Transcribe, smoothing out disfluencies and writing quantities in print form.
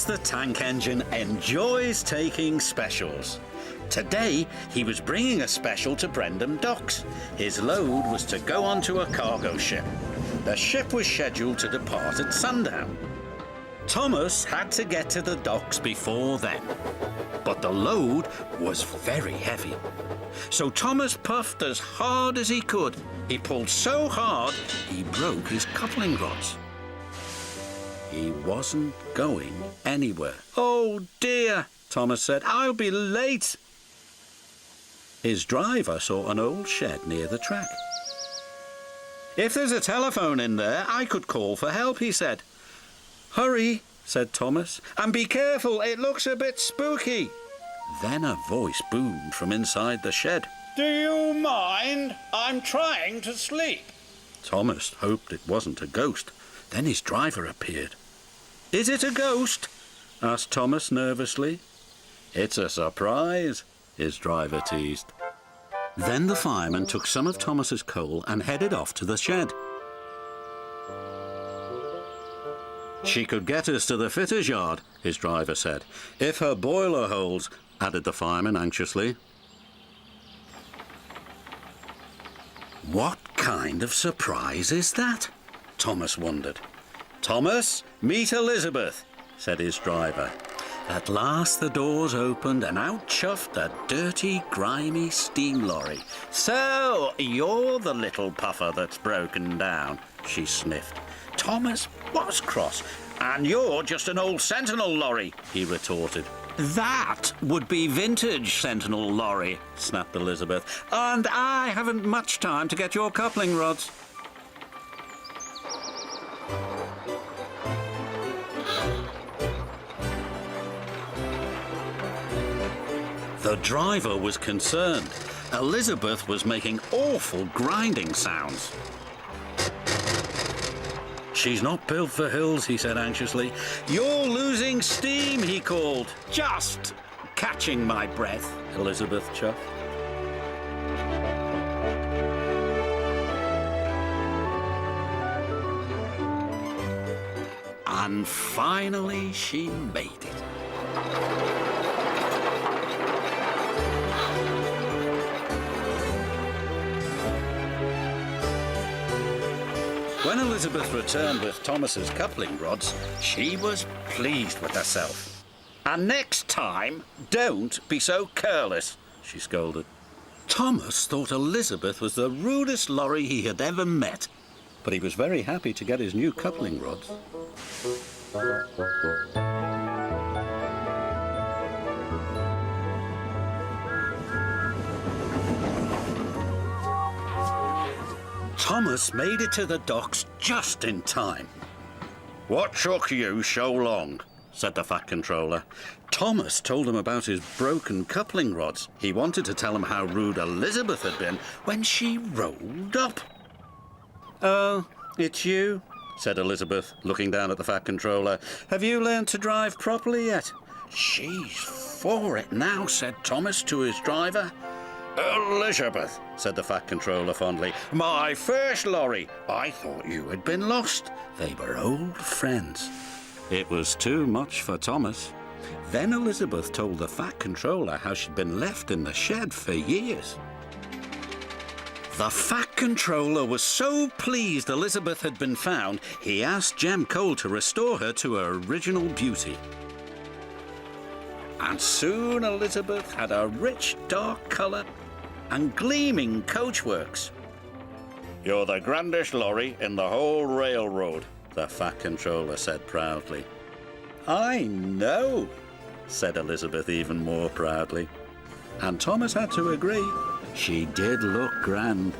Thomas the Tank Engine enjoys taking specials. Today, he was bringing a special to Brendam Docks. His load was to go onto a cargo ship. The ship was scheduled to depart at sundown. Thomas had to get to the docks before then, but the load was very heavy. So Thomas puffed as hard as he could. He pulled so hard, he broke his coupling rods. He wasn't going anywhere. "Oh dear," Thomas said, "I'll be late." His driver saw an old shed near the track. "If there's a telephone in there, I could call for help," he said. "Hurry," said Thomas, "and be careful, it looks a bit spooky." Then a voice boomed from inside the shed. "Do you mind? I'm trying to sleep." Thomas hoped it wasn't a ghost. Then his driver appeared. "Is it a ghost?" asked Thomas nervously. "It's a surprise," his driver teased. Then the fireman took some of Thomas's coal and headed off to the shed. "She could get us to the fitter's yard," his driver said. "If her boiler holds," added the fireman anxiously. What kind of surprise is that? Thomas wondered. "Thomas, meet Elizabeth," said his driver. At last the doors opened and out chuffed a dirty, grimy steam lorry. "So, you're the little puffer that's broken down," she sniffed. Thomas was cross. "And you're just an old Sentinel lorry," he retorted. "That would be vintage Sentinel lorry," snapped Elizabeth. "And I haven't much time to get your coupling rods." The driver was concerned. Elizabeth was making awful grinding sounds. "She's not built for hills," he said anxiously. "You're losing steam," he called. "Just catching my breath," Elizabeth chuffed. And finally she made it. When Elizabeth returned with Thomas's coupling rods, she was pleased with herself. "And next time, don't be so careless," she scolded. Thomas thought Elizabeth was the rudest lorry he had ever met, but he was very happy to get his new coupling rods. Thomas made it to the docks just in time. "What took you so long?" said the Fat Controller. Thomas told him about his broken coupling rods. He wanted to tell him how rude Elizabeth had been when she rolled up. "Oh, it's you," said Elizabeth, looking down at the Fat Controller. "Have you learned to drive properly yet?" "She's for it now," said Thomas to his driver. "Elizabeth," said the Fat Controller fondly, "my first lorry. I thought you had been lost." They were old friends. It was too much for Thomas. Then Elizabeth told the Fat Controller how she'd been left in the shed for years. The Fat Controller was so pleased Elizabeth had been found, he asked Jem Cole to restore her to her original beauty. And soon Elizabeth had a rich dark colour and gleaming coachworks. "You're the grandest lorry in the whole railroad," the Fat Controller said proudly. "I know," said Elizabeth even more proudly. And Thomas had to agree. She did look grand.